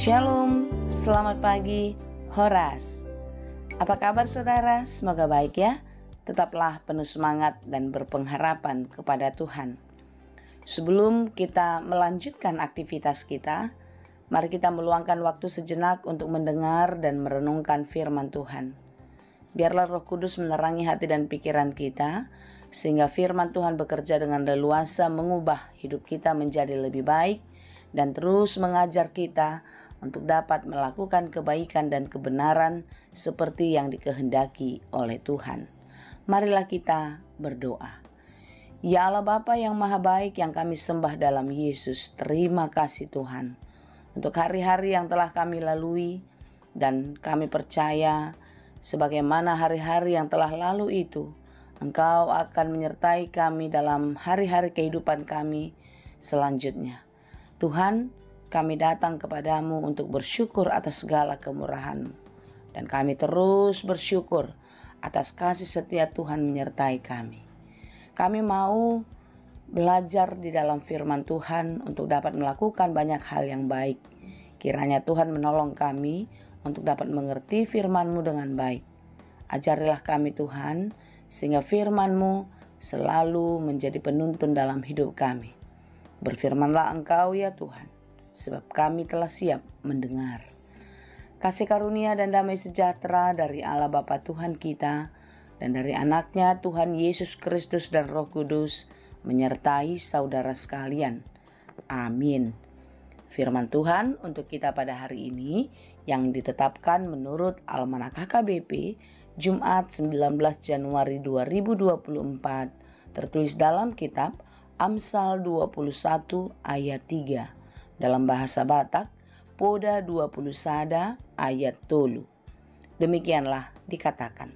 Shalom, selamat pagi, Horas. Apa kabar saudara? Semoga baik ya. Tetaplah penuh semangat dan berpengharapan kepada Tuhan. Sebelum kita melanjutkan aktivitas kita, mari kita meluangkan waktu sejenak untuk mendengar dan merenungkan firman Tuhan. Biarlah Roh Kudus menerangi hati dan pikiran kita, sehingga firman Tuhan bekerja dengan leluasa mengubah hidup kita menjadi lebih baik dan terus mengajar kita untuk dapat melakukan kebaikan dan kebenaran seperti yang dikehendaki oleh Tuhan. Marilah kita berdoa. Ya Allah Bapa yang Maha Baik yang kami sembah dalam Yesus, terima kasih Tuhan untuk hari-hari yang telah kami lalui, dan kami percaya sebagaimana hari-hari yang telah lalu itu, Engkau akan menyertai kami dalam hari-hari kehidupan kami selanjutnya. Tuhan, kami datang kepadamu untuk bersyukur atas segala kemurahan-Mu. Dan kami terus bersyukur atas kasih setia Tuhan menyertai kami. Kami mau belajar di dalam firman Tuhan untuk dapat melakukan banyak hal yang baik. Kiranya Tuhan menolong kami untuk dapat mengerti firman-Mu dengan baik. Ajarilah kami Tuhan, sehingga firman-Mu selalu menjadi penuntun dalam hidup kami. Berfirmanlah Engkau ya Tuhan, sebab kami telah siap mendengar. Kasih karunia dan damai sejahtera dari Allah Bapa Tuhan kita dan dari anaknya Tuhan Yesus Kristus dan Roh Kudus menyertai saudara sekalian. Amin. Firman Tuhan untuk kita pada hari ini yang ditetapkan menurut Almanak HKBP Jumat 19 Januari 2024 tertulis dalam kitab Amsal 21 ayat 3. Dalam bahasa Batak, Poda 20 Sada ayat tolu. Demikianlah dikatakan.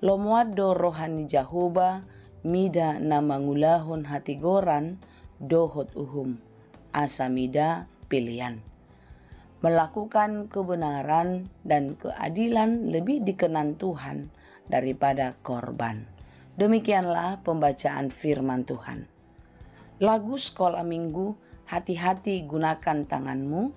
Lomuado rohani Jahoba, mida namangulahon hatigoran, dohot uhum, asamida pilihan. Melakukan kebenaran dan keadilan lebih dikenan Tuhan daripada korban. Demikianlah pembacaan firman Tuhan. Lagu sekolah minggu. Hati-hati gunakan tanganmu,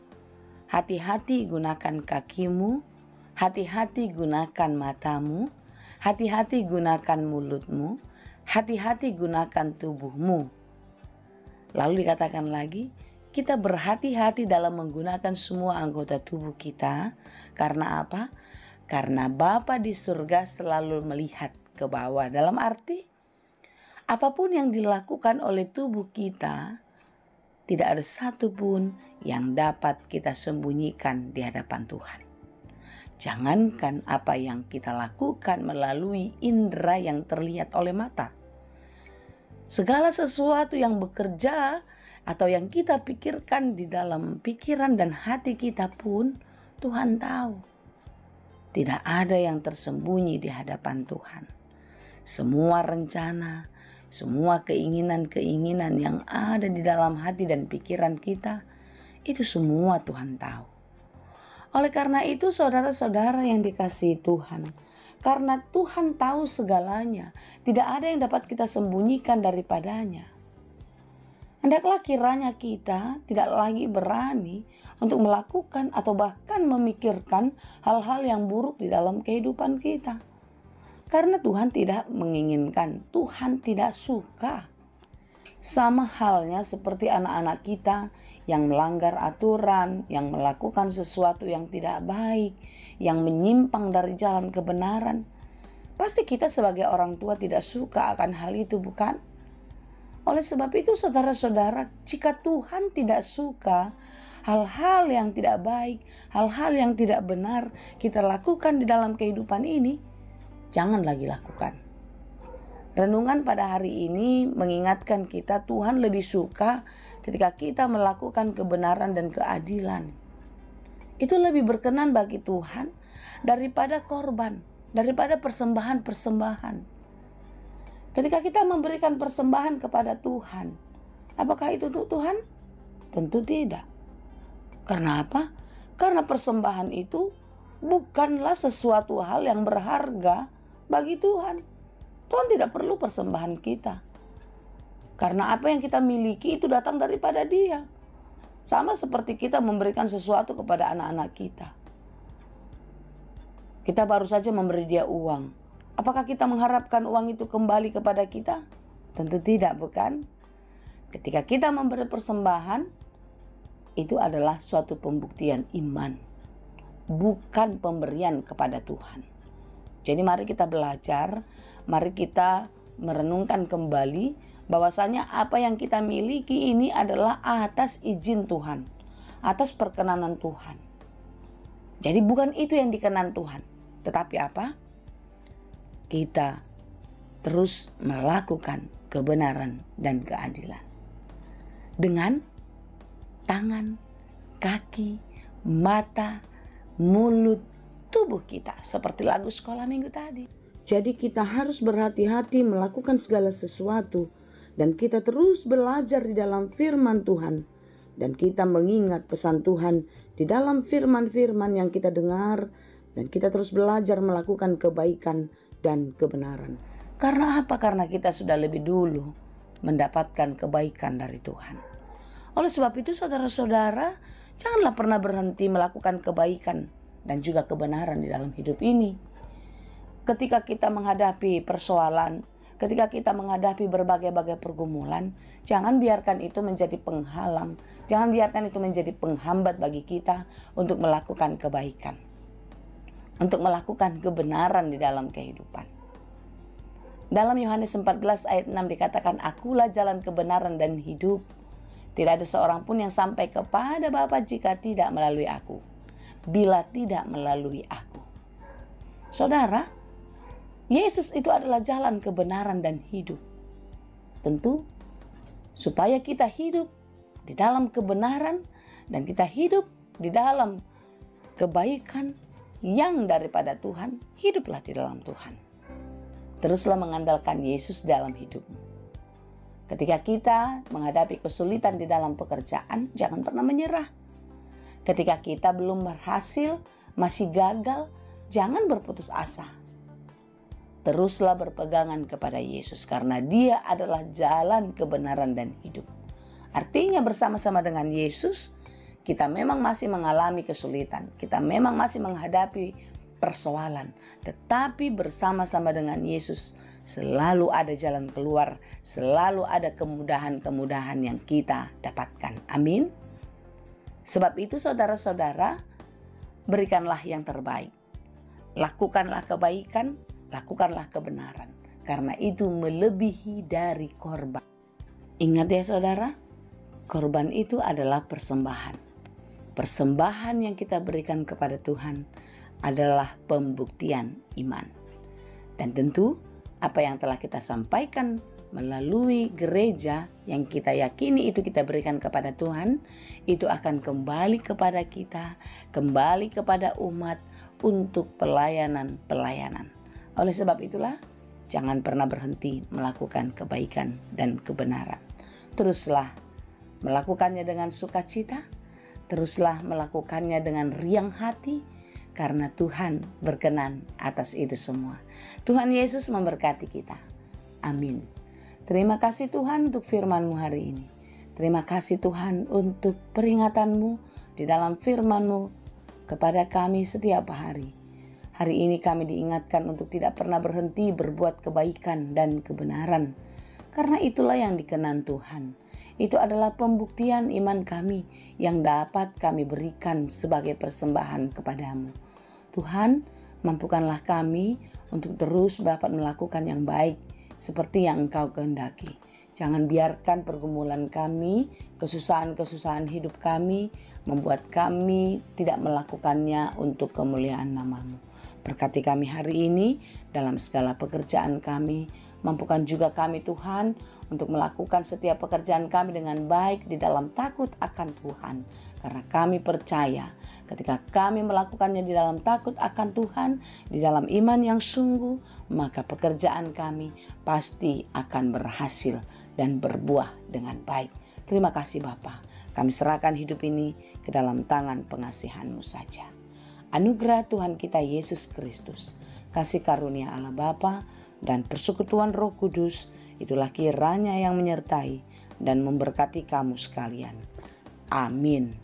hati-hati gunakan kakimu, hati-hati gunakan matamu, hati-hati gunakan mulutmu, hati-hati gunakan tubuhmu. Lalu dikatakan lagi, kita berhati-hati dalam menggunakan semua anggota tubuh kita. Karena apa? Karena Bapa di surga selalu melihat ke bawah. Dalam arti, apapun yang dilakukan oleh tubuh kita, tidak ada satupun yang dapat kita sembunyikan di hadapan Tuhan. Jangankan apa yang kita lakukan melalui indera yang terlihat oleh mata. Segala sesuatu yang bekerja atau yang kita pikirkan di dalam pikiran dan hati kita pun Tuhan tahu. Tidak ada yang tersembunyi di hadapan Tuhan. Semua rencana, semua keinginan-keinginan yang ada di dalam hati dan pikiran kita, itu semua Tuhan tahu. Oleh karena itu saudara-saudara yang dikasihi Tuhan, karena Tuhan tahu segalanya, tidak ada yang dapat kita sembunyikan daripadanya. Hendaklah kiranya kita tidak lagi berani untuk melakukan atau bahkan memikirkan hal-hal yang buruk di dalam kehidupan kita. Karena Tuhan tidak menginginkan, Tuhan tidak suka. Sama halnya seperti anak-anak kita yang melanggar aturan, yang melakukan sesuatu yang tidak baik, yang menyimpang dari jalan kebenaran. Pasti kita sebagai orang tua tidak suka akan hal itu, bukan? Oleh sebab itu saudara-saudara, jika Tuhan tidak suka hal-hal yang tidak baik, hal-hal yang tidak benar kita lakukan di dalam kehidupan ini, jangan lagi lakukan. Renungan pada hari ini mengingatkan kita Tuhan lebih suka ketika kita melakukan kebenaran dan keadilan. Itu lebih berkenan bagi Tuhan daripada korban, daripada persembahan-persembahan. Ketika kita memberikan persembahan kepada Tuhan, apakah itu untuk Tuhan? Tentu tidak. Karena apa? Karena persembahan itu bukanlah sesuatu hal yang berharga bagi Tuhan. Tuhan tidak perlu persembahan kita. Karena apa yang kita miliki itu datang daripada Dia. Sama seperti kita memberikan sesuatu kepada anak-anak kita. Kita baru saja memberi dia uang. Apakah kita mengharapkan uang itu kembali kepada kita? Tentu tidak, bukan? Ketika kita memberi persembahan, itu adalah suatu pembuktian iman, bukan pemberian kepada Tuhan. Jadi mari kita belajar, mari kita merenungkan kembali bahwasanya apa yang kita miliki ini adalah atas izin Tuhan, atas perkenanan Tuhan. Jadi bukan itu yang dikenan Tuhan, tetapi apa? Kita terus melakukan kebenaran dan keadilan dengan tangan, kaki, mata, mulut, tubuh kita, seperti lagu sekolah minggu tadi. Jadi kita harus berhati-hati melakukan segala sesuatu, dan kita terus belajar di dalam firman Tuhan, dan kita mengingat pesan Tuhan di dalam firman-firman yang kita dengar, dan kita terus belajar melakukan kebaikan dan kebenaran. Karena apa? Karena kita sudah lebih dulu mendapatkan kebaikan dari Tuhan. Oleh sebab itu saudara-saudara, janganlah pernah berhenti melakukan kebaikan dan juga kebenaran di dalam hidup ini. Ketika kita menghadapi persoalan, ketika kita menghadapi berbagai-bagai pergumulan, jangan biarkan itu menjadi penghalang, jangan biarkan itu menjadi penghambat bagi kita untuk melakukan kebaikan, untuk melakukan kebenaran di dalam kehidupan. Dalam Yohanes 14 ayat 6 dikatakan, "Akulah jalan kebenaran dan hidup. Tidak ada seorang pun yang sampai kepada Bapa jika tidak melalui aku. Bila tidak melalui aku." Saudara, Yesus itu adalah jalan kebenaran dan hidup. Tentu, supaya kita hidup di dalam kebenaran dan kita hidup di dalam kebaikan yang daripada Tuhan, hiduplah di dalam Tuhan. Teruslah mengandalkan Yesus dalam hidupmu. Ketika kita menghadapi kesulitan di dalam pekerjaan, jangan pernah menyerah. Ketika kita belum berhasil, masih gagal, jangan berputus asa. Teruslah berpegangan kepada Yesus karena Dia adalah jalan kebenaran dan hidup. Artinya bersama-sama dengan Yesus, kita memang masih mengalami kesulitan, kita memang masih menghadapi persoalan, tetapi bersama-sama dengan Yesus selalu ada jalan keluar, selalu ada kemudahan-kemudahan yang kita dapatkan. Amin. Sebab itu saudara-saudara, berikanlah yang terbaik. Lakukanlah kebaikan, lakukanlah kebenaran, karena itu melebihi dari korban. Ingat ya saudara, korban itu adalah persembahan. Persembahan yang kita berikan kepada Tuhan adalah pembuktian iman. Dan tentu apa yang telah kita sampaikan melalui gereja yang kita yakini itu kita berikan kepada Tuhan, itu akan kembali kepada kita, kembali kepada umat untuk pelayanan-pelayanan. Oleh sebab itulah, jangan pernah berhenti melakukan kebaikan dan kebenaran. Teruslah melakukannya dengan sukacita, teruslah melakukannya dengan riang hati, karena Tuhan berkenan atas itu semua. Tuhan Yesus memberkati kita. Amin. Terima kasih Tuhan untuk firman-Mu hari ini. Terima kasih Tuhan untuk peringatan-Mu di dalam firman-Mu kepada kami setiap hari. Hari ini kami diingatkan untuk tidak pernah berhenti berbuat kebaikan dan kebenaran. Karena itulah yang dikenan Tuhan. Itu adalah pembuktian iman kami yang dapat kami berikan sebagai persembahan kepadamu. Tuhan, mampukanlah kami untuk terus dapat melakukan yang baik seperti yang Engkau kehendaki. Jangan biarkan pergumulan kami, kesusahan-kesusahan hidup kami membuat kami tidak melakukannya untuk kemuliaan nama-Mu. Berkati kami hari ini dalam segala pekerjaan kami. Mampukan juga kami Tuhan untuk melakukan setiap pekerjaan kami dengan baik di dalam takut akan Tuhan. Karena kami percaya ketika kami melakukannya di dalam takut akan Tuhan, di dalam iman yang sungguh, maka pekerjaan kami pasti akan berhasil dan berbuah dengan baik. Terima kasih Bapa. Kami serahkan hidup ini ke dalam tangan pengasihan-Mu saja. Anugerah Tuhan kita Yesus Kristus, kasih karunia Allah Bapa dan persekutuan Roh Kudus, itulah kiranya yang menyertai dan memberkati kamu sekalian. Amin.